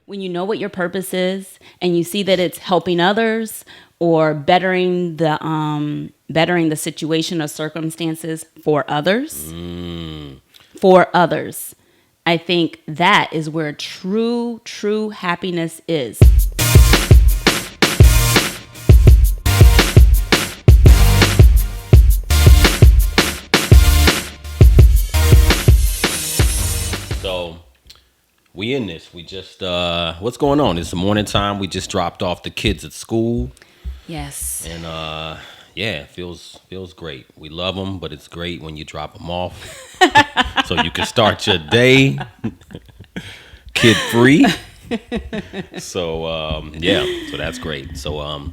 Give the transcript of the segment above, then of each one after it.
when you know what your purpose is and you see that it's helping others or bettering the situation or circumstances for others, I think that is where true happiness is. So we in this. We just what's going on? It's the morning time. We just dropped off the kids at school. Yes. And yeah, it feels great. We love them, but it's great when you drop them off, so you can start your day kid free. So yeah, so that's great. So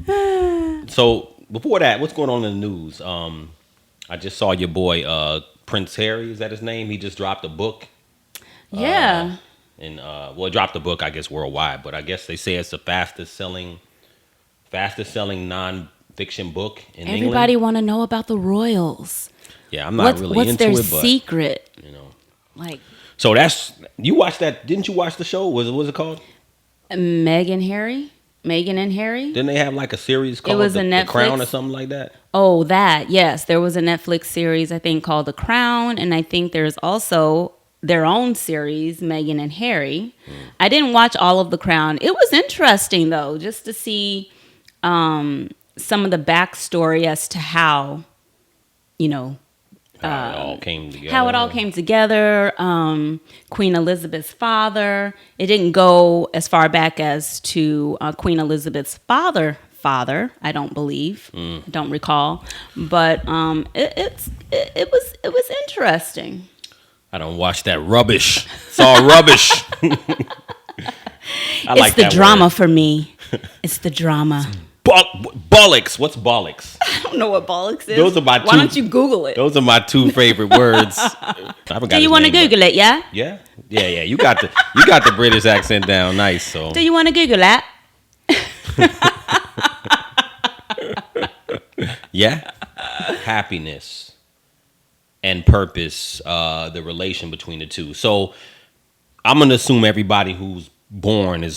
before that, what's going on in the news? I just saw your boy Prince Harry. Is that his name? He just dropped a book. Yeah. Dropped a book, I guess, worldwide, but I guess they say it's the fastest selling non-fiction book in England. Everybody want to know about the royals. Yeah, I'm not really into it, but what's their secret? You know, like. So you watched that? Didn't you watch the show? What was it called? Meghan and Harry. Didn't they have like a series called The Crown or something like that? Oh, that yes, there was a Netflix series I think called The Crown, and I think there's also their own series, Meghan and Harry. I didn't watch all of The Crown. It was interesting though, just to see some of the backstory as to how, How it all came together. How it all came together. Queen Elizabeth's father. It didn't go as far back as to Queen Elizabeth's father. I don't believe. I don't recall. But it was interesting. I don't watch that rubbish. It's all rubbish. It's the drama for me. It's the drama. Bollocks. What's bollocks? I don't know what bollocks is. Those are my Why don't you Google it? Those are my two favorite words. Do you want to Google it? Yeah. Yeah. You got the British accent down nice. So. Do you want to Google that? Yeah. Happiness and purpose, the relation between the two. So I'm gonna assume everybody who's born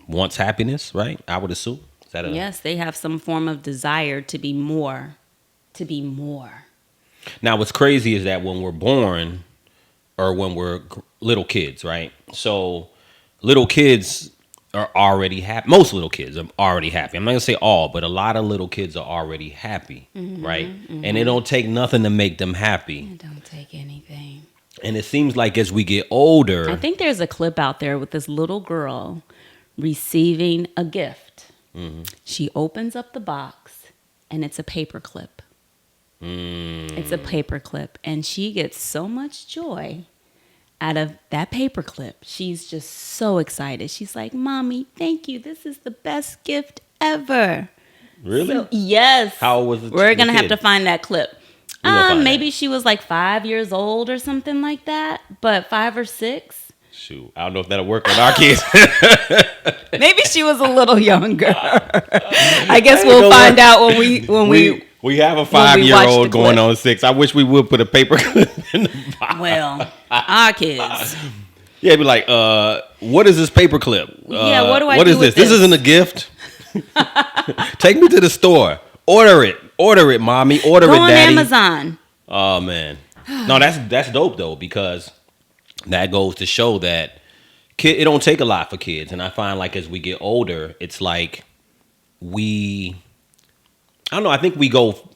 wants happiness, right? I would assume. Yes, they have some form of desire to be more. Now, what's crazy is that when we're born, or when we're little kids, right? So little kids are already happy. Most little kids are already happy. I'm not gonna say all, but a lot of little kids are already happy, right? Mm-hmm. And it don't take nothing to make them happy. It don't take anything. And it seems like as we get older, I think there's a clip out there with this little girl receiving a gift. Mm-hmm. She opens up the box and it's a paper clip. It's a paper clip, and she gets so much joy out of that paper clip. She's just so excited. She's like, "Mommy, thank you. This is the best gift ever." Really? So, yes. How was it? We're gonna have to find that clip. Maybe she was like 5 years old or something like that, but 5 or 6. Shoot, I don't know if that'll work with our kids. Maybe she was a little younger. I guess we'll find out when we have a 5-year-old going on 6. I wish we would put a paper clip in the box. Well, our kids. Yeah, be like, what is this paper clip? What do I do? What is with this? This isn't a gift. Take me to the store. Order it, mommy. Order it, daddy. Go on Amazon. Oh man, no, that's dope though, because that goes to show that it don't take a lot for kids, and I find like as we get older, it's like I don't know. I think we go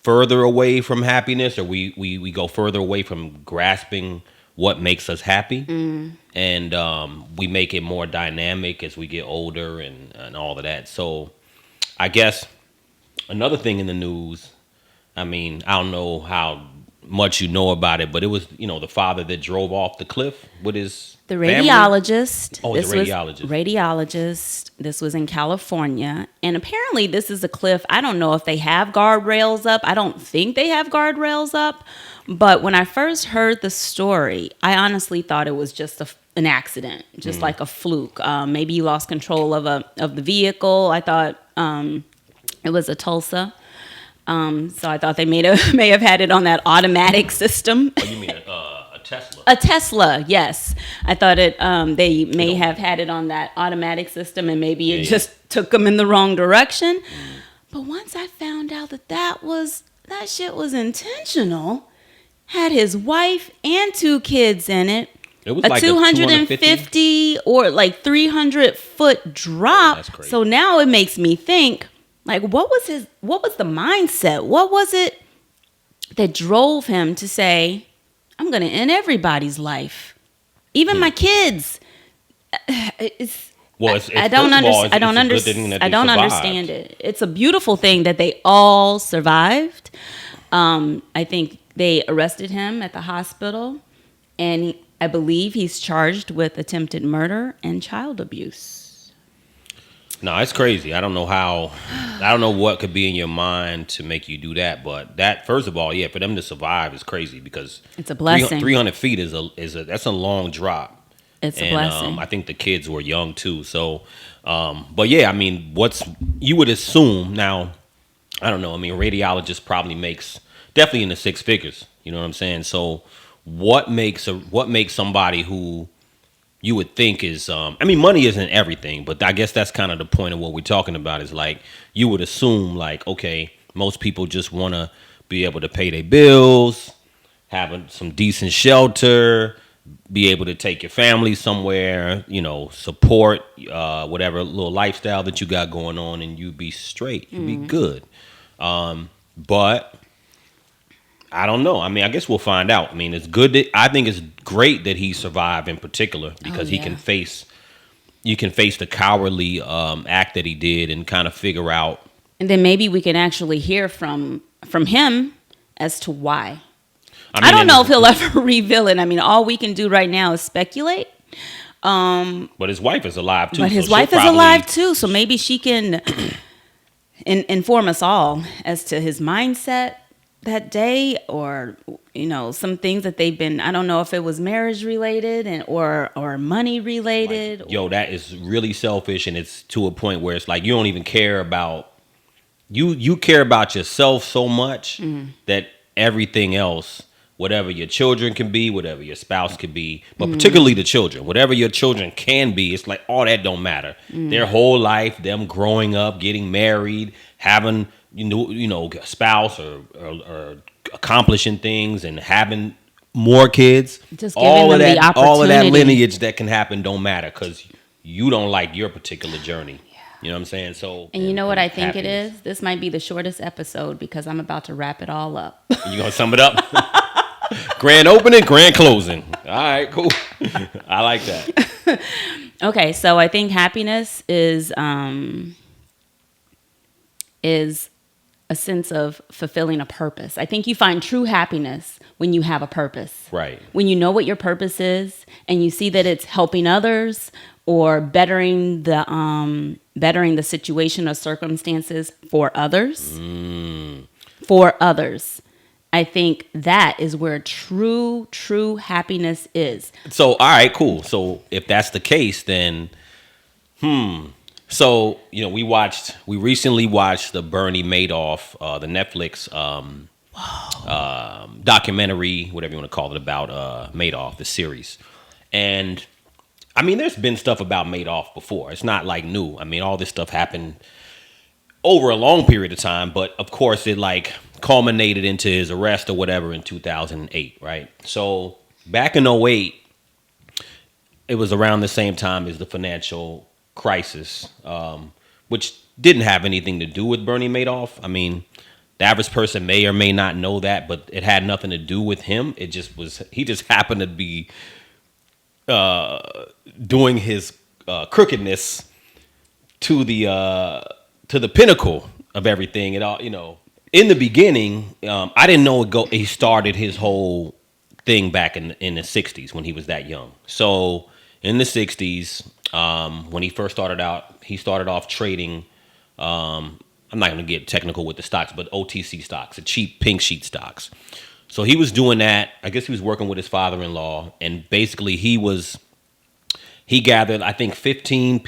further away from happiness, or we go further away from grasping what makes us happy, and we make it more dynamic as we get older and all of that. So I guess another thing in the news, I mean, I don't know how much you know about it, but it was, the father that drove off the cliff with his The radiologist. Family. Oh, the radiologist. Radiologist. This was in California. And apparently this is a cliff. I don't know if they have guardrails up. I don't think they have guardrails up. But when I first heard the story, I honestly thought it was just an accident, just like a fluke. Maybe he lost control of the vehicle. I thought it was a Tulsa. So I thought they may have had it on that automatic system. Oh, you mean a Tesla? a Tesla, yes. I thought they may have had it on that automatic system, and maybe it just took them in the wrong direction. But once I found out that shit was intentional, had his wife and 2 kids in it. It was a like 250 or like 300-foot drop. That's crazy. So now it makes me think, like, what was the mindset? What was it that drove him to say, I'm going to end everybody's life, even my kids? I don't understand it. It's a beautiful thing that they all survived. I think they arrested him at the hospital, and I believe he's charged with attempted murder and child abuse. No, it's crazy. I don't know what could be in your mind to make you do that. But that, first of all, yeah, for them to survive is crazy, because it's a blessing. 300 feet that's a long drop. It's a blessing. I think the kids were young too. So, but yeah, I mean, you would assume now, I don't know. I mean, a radiologist probably makes definitely in the 6 figures. You know what I'm saying? So what makes somebody who you would think is, I mean, money isn't everything, but I guess that's kind of the point of what we're talking about, is like, you would assume like, okay, most people just want to be able to pay their bills, have some decent shelter, be able to take your family somewhere, support whatever little lifestyle that you got going on, and you be straight, you be good. But I don't know. I mean, I guess we'll find out. I mean, I think it's great that he survived in particular, because you can face the cowardly act that he did and kind of figure out. And then maybe we can actually hear from him as to why. I don't know if he'll ever reveal it. I mean, all we can do right now is speculate. But his wife is alive too. But his wife is alive too, so maybe she can inform us all as to his mindset that day, or some things that they've been. I don't know if it was marriage related or money related. Like, that is really selfish, and it's to a point where it's like you don't even care about you care about yourself so much that everything else, whatever your children can be, whatever your spouse can be, but particularly the children, whatever your children can be, it's like all that don't matter. Their whole life, them growing up, getting married, having a spouse or accomplishing things and having more kids. Just all of that lineage that can happen don't matter, because you don't like your particular journey. You know what I'm saying? So, and you know what I think it is? This might be the shortest episode, because I'm about to wrap it all up. You gonna sum it up? Grand opening, grand closing. All right, cool. I like that. Okay, so I think happiness is a sense of fulfilling a purpose. I think you find true happiness when you have a purpose. Right. When you know what your purpose is, and you see that it's helping others or bettering the situation or circumstances for others. For others. I think that is where true happiness is. So, all right, cool. So if that's the case, then, So, we recently watched the Bernie Madoff, the Netflix documentary, whatever you want to call it, about Madoff, the series. And I mean, there's been stuff about Madoff before. It's not like new. I mean, all this stuff happened over a long period of time, but of course it like culminated into his arrest or whatever in 2008, right? So back in '08, it was around the same time as the financial crisis, which didn't have anything to do with Bernie Madoff. I mean, the average person may or may not know that, but it had nothing to do with him. It just was, he just happened to be doing his crookedness to the pinnacle of everything. It all, in the beginning, I didn't know he started his whole thing back in the 60s when he was that young. So in the 60s, when he first started out, he started off trading, I'm not going to get technical with the stocks, but OTC stocks, the cheap pink sheet stocks. So he was doing that. I guess he was working with his father-in-law, and basically he gathered, I think, 10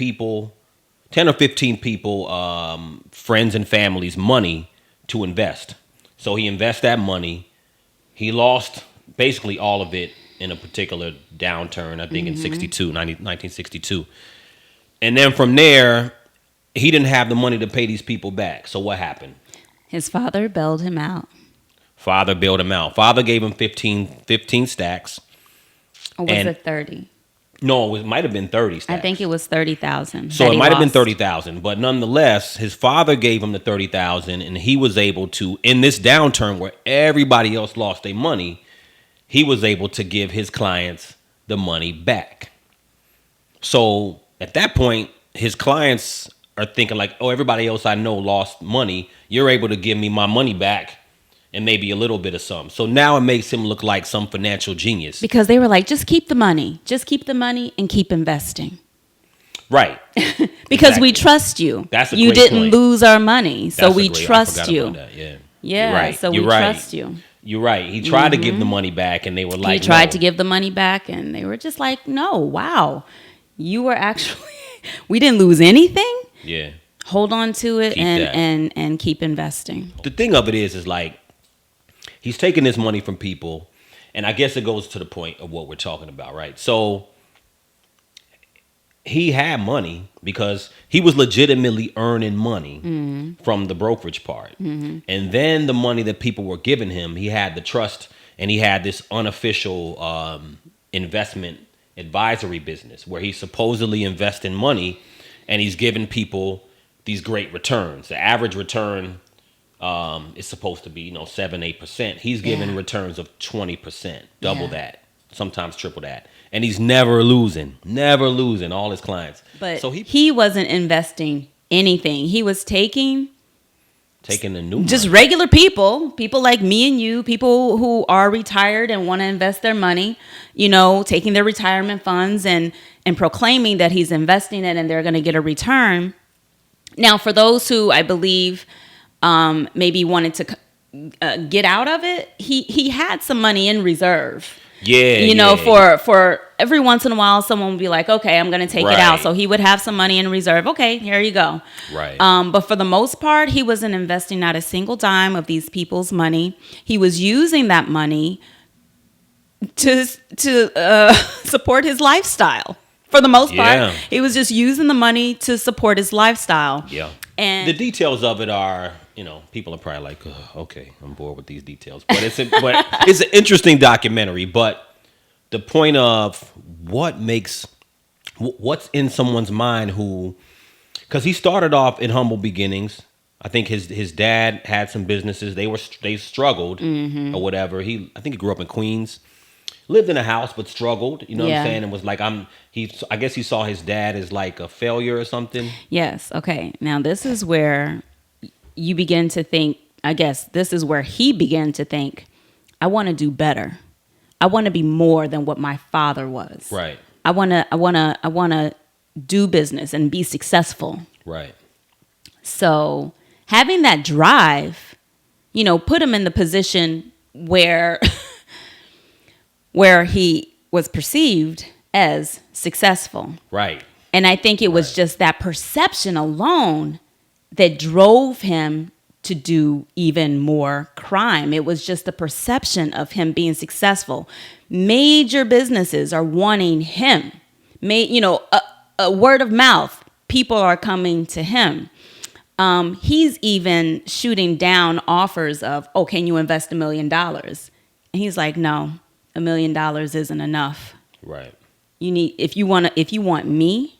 or 15 people, friends and families, money to invest. So he invested that money. He lost basically all of it in a particular downturn, I think in 1962. And then from there, he didn't have the money to pay these people back. So what happened? His father bailed him out. Father bailed him out. Father gave him 15 stacks. Or was it 30? No, it might have been 30 stacks. I think it was 30,000. So it might have been 30,000, but nonetheless, his father gave him the 30,000, and he was able to, in this downturn where everybody else lost their money, he was able to give his clients the money back. So at that point, his clients are thinking like, oh, everybody else I know lost money. You're able to give me my money back and maybe a little bit of some. So now it makes him look like some financial genius. Because they were like, just keep the money. Just keep the money and keep investing. Right. Because we trust you. That's a you great didn't point. lose our money. So we I trust forgot you. about that, yeah. Yeah, You're right. so we You're right. trust you. You're right. He tried to give the money back, and they were like, He tried no. to give the money back, and they were just like, no, wow. You were actually, we didn't lose anything. Yeah. Hold on to it Keep that. and keep investing. The thing of it is like, he's taking this money from people, and I guess it goes to the point of what we're talking about, right? So he had money because he was legitimately earning money from the brokerage part. And then the money that people were giving him, he had the trust, and he had this unofficial investment advisory business where he supposedly investing money, and he's giving people these great returns. The average return is supposed to be 7-8%. He's giving returns of 20%, double that, sometimes triple that, and he's never losing all his clients. But so he wasn't investing anything. He was taking the new just money. regular people like me and you, people who are retired and want to invest their money, taking their retirement funds and proclaiming that he's investing it and they're going to get a return. Now, for those who I believe maybe wanted to get out of it, he had some money in reserve. For every once in a while, someone would be like, okay, I'm going to take it out. So he would have some money in reserve. Okay, here you go. Right. But for the most part, he wasn't investing not a single dime of these people's money. He was using that money to support his lifestyle. For the most part, he was just using the money to support his lifestyle. Yeah. And the details of it are, people are probably like, oh, okay, I'm bored with these details. But it's an interesting documentary. But the point of what's in someone's mind because he started off in humble beginnings. I think his dad had some businesses. They struggled or whatever. I think he grew up in Queens. Lived in a house but struggled, what I'm saying, and was like, I guess he saw his dad as like a failure or something. Yes, okay. Now this is where you begin to think, I guess this is where he began to think, I want to do better. I want to be more than what my father was. Right. I want to do business and be successful. Right. So, having that drive, put him in the position where he was perceived as successful. Right. And I think it was just that perception alone that drove him to do even more crime. It was just the perception of him being successful. Major businesses are wanting him. A word of mouth. People are coming to him. He's even shooting down offers of, oh, can you invest $1 million? And he's like, no. $1 million isn't enough. Right. If you want me,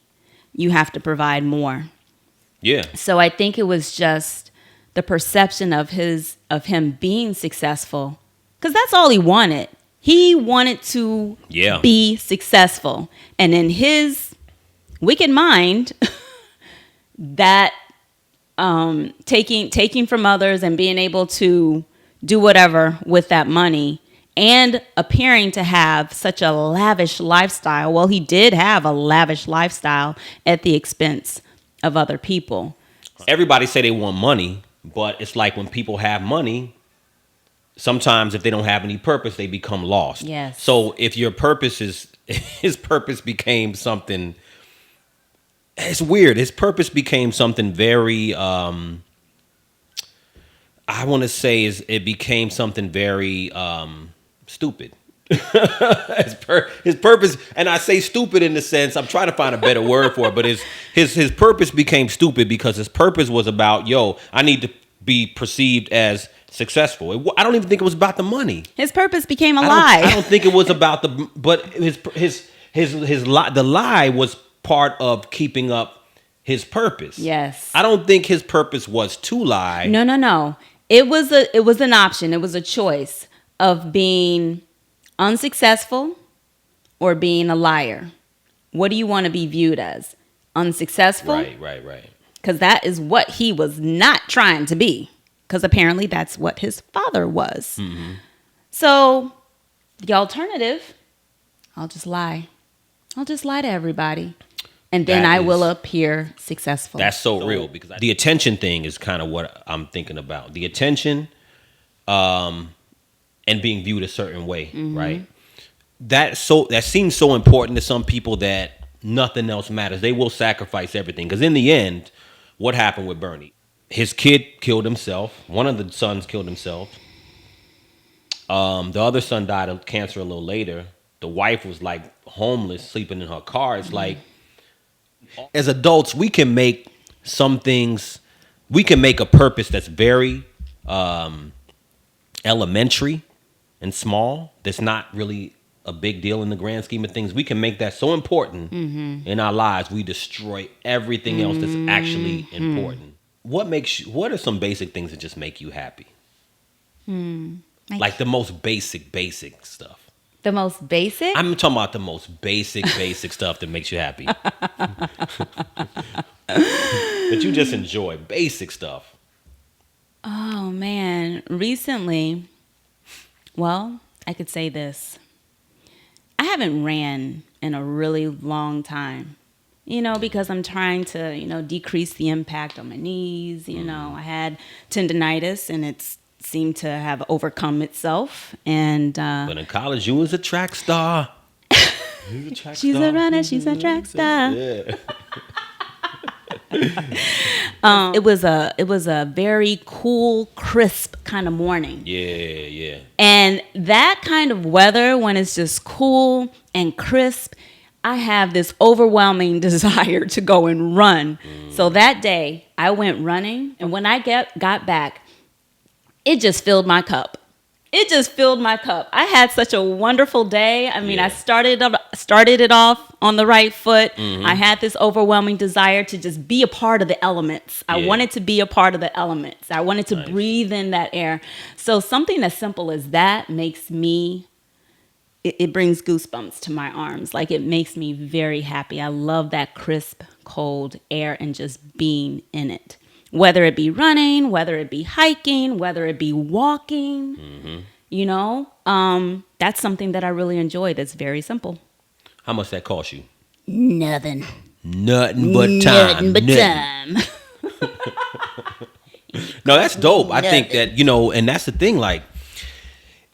you have to provide more. Yeah. So I think it was just the perception of him being successful, because that's all he wanted. He wanted to be successful, and in his wicked mind, that taking from others and being able to do whatever with that money. And appearing to have such a lavish lifestyle. Well, he did have a lavish lifestyle at the expense of other people. Everybody say they want money, but it's like when people have money, sometimes if they don't have any purpose, they become lost. Yes. So if your purpose his purpose became something, it's weird. His purpose became something very, I want to say it became something very, stupid. His purpose, and I say stupid in the sense, I'm trying to find a better word for it, but his purpose became stupid because his purpose was about, yo, I need to be perceived as successful. I don't even think it was about the money. His purpose became a I lie. don't think it was about but his lie, the lie was part of keeping up his purpose. Yes. I don't think his purpose was to lie. No. It was an option. It was a choice of being unsuccessful or being a liar. What do you want to be viewed as? Unsuccessful? Right. Because that is what he was not trying to be. Because apparently that's what his father was. Mm-hmm. So the alternative, I'll just lie. I'll just lie to everybody. And then I will appear successful. That's so real, because the attention thing is kind of what I'm thinking about. The attention and being viewed a certain way, right? That seems so important to some people that nothing else matters. They will sacrifice everything. Because in the end, what happened with Bernie? His kid killed himself. One of the sons killed himself. The other son died of cancer a little later. The wife was like homeless, sleeping in her car. It's like, as adults, we can make some things, we can make a purpose that's very elementary and small, that's not really a big deal in the grand scheme of things. We can make that so important in our lives, we destroy everything else that's actually important. What are some basic things that just make you happy? Like the most basic stuff. The most basic? I'm talking about the most basic stuff that makes you happy. That you just enjoy. Basic stuff. Oh, man. Recently, well, I could say this. I haven't ran in a really long time. Because I'm trying to, decrease the impact on my knees. I had tendinitis, and it's seemed to have overcome itself. And but in college, you was a track star. She's a runner. She's a track star. Yeah. It was a very cool, crisp kind of morning. Yeah. And that kind of weather, when it's just cool and crisp, I have this overwhelming desire to go and run. So that day, I went running, and when I got back, it just filled my cup. I had such a wonderful day. I mean, I started it off on the right foot. I had this overwhelming desire to just be a part of the elements. I wanted to be a part of the elements. I wanted to breathe in that air. So something as simple as that makes me, it brings goosebumps to my arms. Like, it makes me very happy. I love that crisp, cold air and just being in it. Whether it be running, whether it be hiking, whether it be walking, that's something that I really enjoy. That's very simple. How much that cost you? Nothing but time. No, that's dope. I think that, and that's the thing. Like,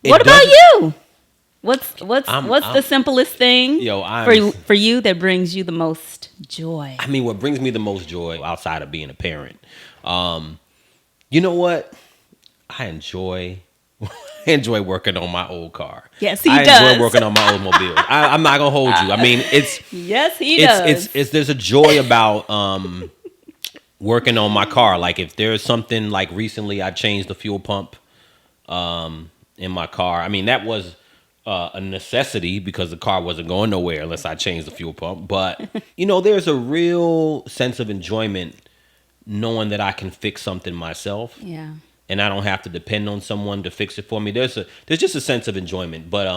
what about you? What's the simplest thing for you that brings you the most joy? I mean, what brings me the most joy outside of being a parent, you know what? I enjoy working on my old car. Yes, he does. I enjoy working on my old mobile. I'm not gonna hold you. I mean, yes, he does. There's a joy about working on my car. Like, if there's something, like recently, I changed the fuel pump in my car. I mean, that was a necessity because the car wasn't going nowhere unless I changed the fuel pump. But there's a real sense of enjoyment knowing that I can fix something myself. Yeah. And I don't have to depend on someone to fix it for me. There's just a sense of enjoyment. But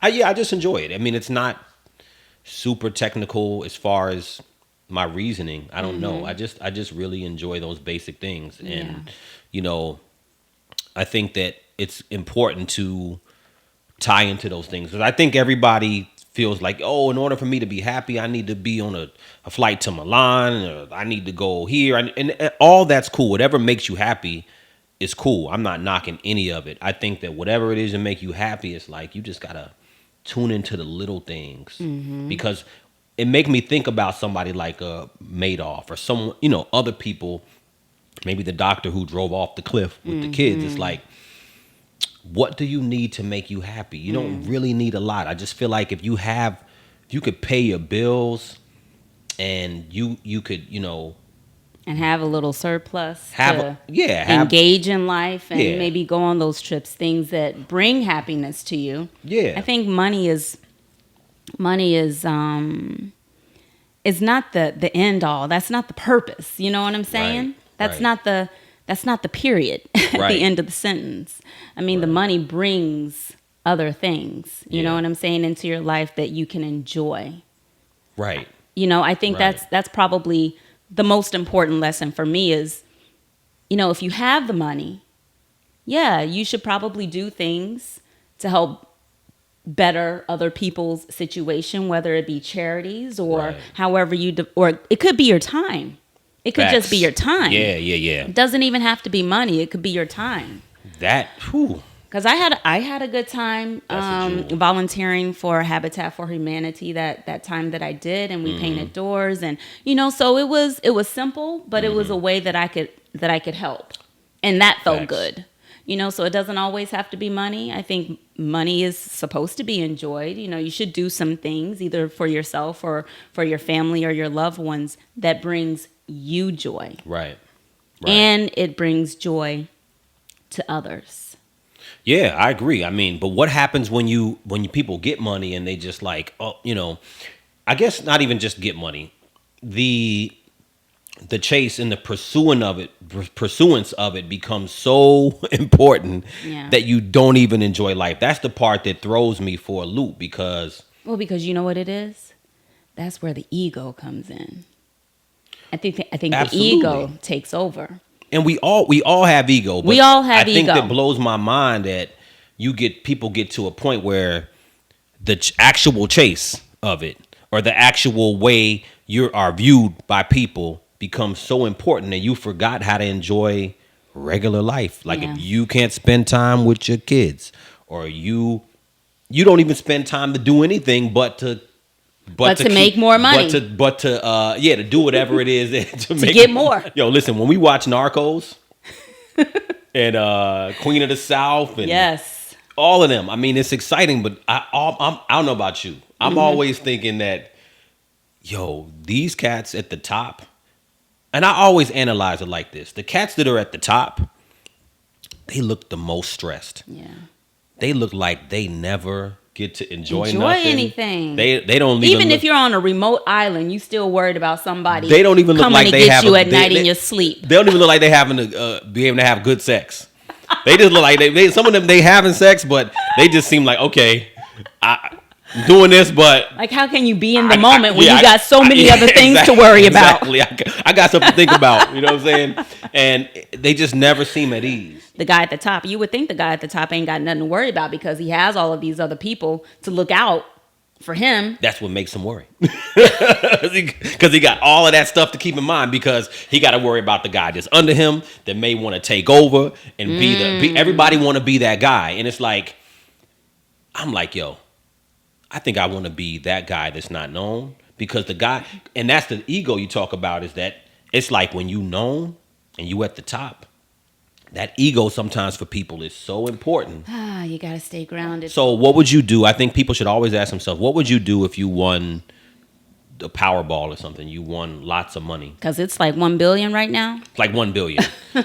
I just enjoy it. I mean, it's not super technical as far as my reasoning. I don't know. I just really enjoy those basic things. And I think that it's important to tie into those things, because I think everybody feels like, oh, in order for me to be happy, I need to be on a flight to Milan, or I need to go here, and all that's cool. Whatever makes you happy is cool. I'm not knocking any of it. I think that whatever it is to make you happy, it's like you just gotta tune into the little things, because it make me think about somebody like Madoff, or some other people, maybe the doctor who drove off the cliff with the kids. It's like, what do you need to make you happy? You don't really need a lot. I just feel like if you could pay your bills and you could, and have a little surplus engage in life and maybe go on those trips, things that bring happiness to you. Yeah. I think money is not the end all. That's not the purpose. You know what I'm saying? That's not the period at the end of the sentence. I mean, the money brings other things, you know what I'm saying, into your life that you can enjoy. Right. I think that's probably the most important lesson for me is, if you have the money, you should probably do things to help better other people's situation, whether it be charities or however or it could be your time. It could just be your time. Yeah. It doesn't even have to be money. It could be your time. Because I had a good time volunteering for Habitat for Humanity that time that I did, and we painted doors, and so it was simple, but it was a way that I could help, and that felt good. So it doesn't always have to be money. I think money is supposed to be enjoyed. You should do some things either for yourself or for your family or your loved ones that brings you joy. Right. And it brings joy to others. Yeah, I agree. I mean, but what happens when people get money and they just like, I guess not even just get money. The chase and the pursuance of it becomes so important that you don't even enjoy life. That's the part that throws me for a loop because you know what it is? That's where the ego comes in. I think the ego takes over. And we all have ego. But we all have ego. I think that blows my mind that people get to a point where the actual chase of it or the actual way you are viewed by people becomes so important that you forgot how to enjoy regular life. Like if you can't spend time with your kids or you don't even spend time to do anything but to make more money. To do whatever it is to get more. Yo, listen, when we watch Narcos and Queen of the South and all of them, I mean, it's exciting, but I don't know about you. I'm always thinking that, these cats at the top, and I always analyze it like this. The cats that are at the top, they look the most stressed. Yeah. They look like they never get to enjoy nothing. Anything. They don't even if you're on a remote island, you still worried about somebody. They don't even look like they have you at night in your sleep. They don't even look like they having to be able to have good sex. They just look like they some of them they having sex, but they just seem like I'm doing this, but like how can you be in the moment when you got so many other things to worry about? Exactly. I got something to think about. You know what I'm saying? And they just never seem at ease. The guy at the top, you would think the guy at the top ain't got nothing to worry about because he has all of these other people to look out for him. That's what makes him worry. Because he got all of that stuff to keep in mind because he got to worry about the guy that's under him that may want to take over and everybody want to be that guy. And it's like, I'm like, I think I want to be that guy that's not known because the guy, and that's the ego you talk about is that it's like when you known and you at the top, that ego sometimes for people is so important. You got to stay grounded. So what would you do? I think people should always ask themselves, what would you do if you won the Powerball or something? You won lots of money. Because it's like 1 billion right now. It's like 1 billion.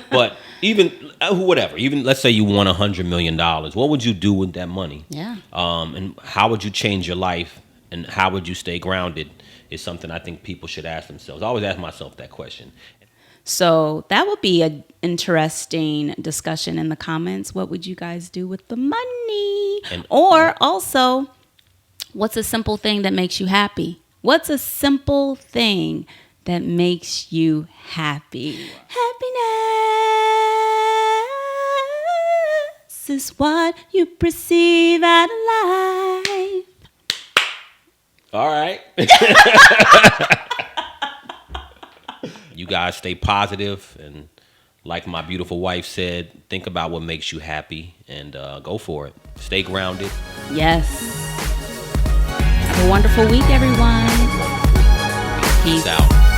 But even, whatever, even let's say you won $100 million. What would you do with that money? Yeah. And how would you change your life? And how would you stay grounded is something I think people should ask themselves. I always ask myself that question. So that would be an interesting discussion in the comments. What would you guys do with the money? Or also, what's a simple thing that makes you happy? What's a simple thing that makes you happy? Happiness is what you perceive out of life. All right. You guys stay positive and like my beautiful wife said, think about what makes you happy and go for it. Stay grounded. Yes. Have a wonderful week, everyone. Peace out.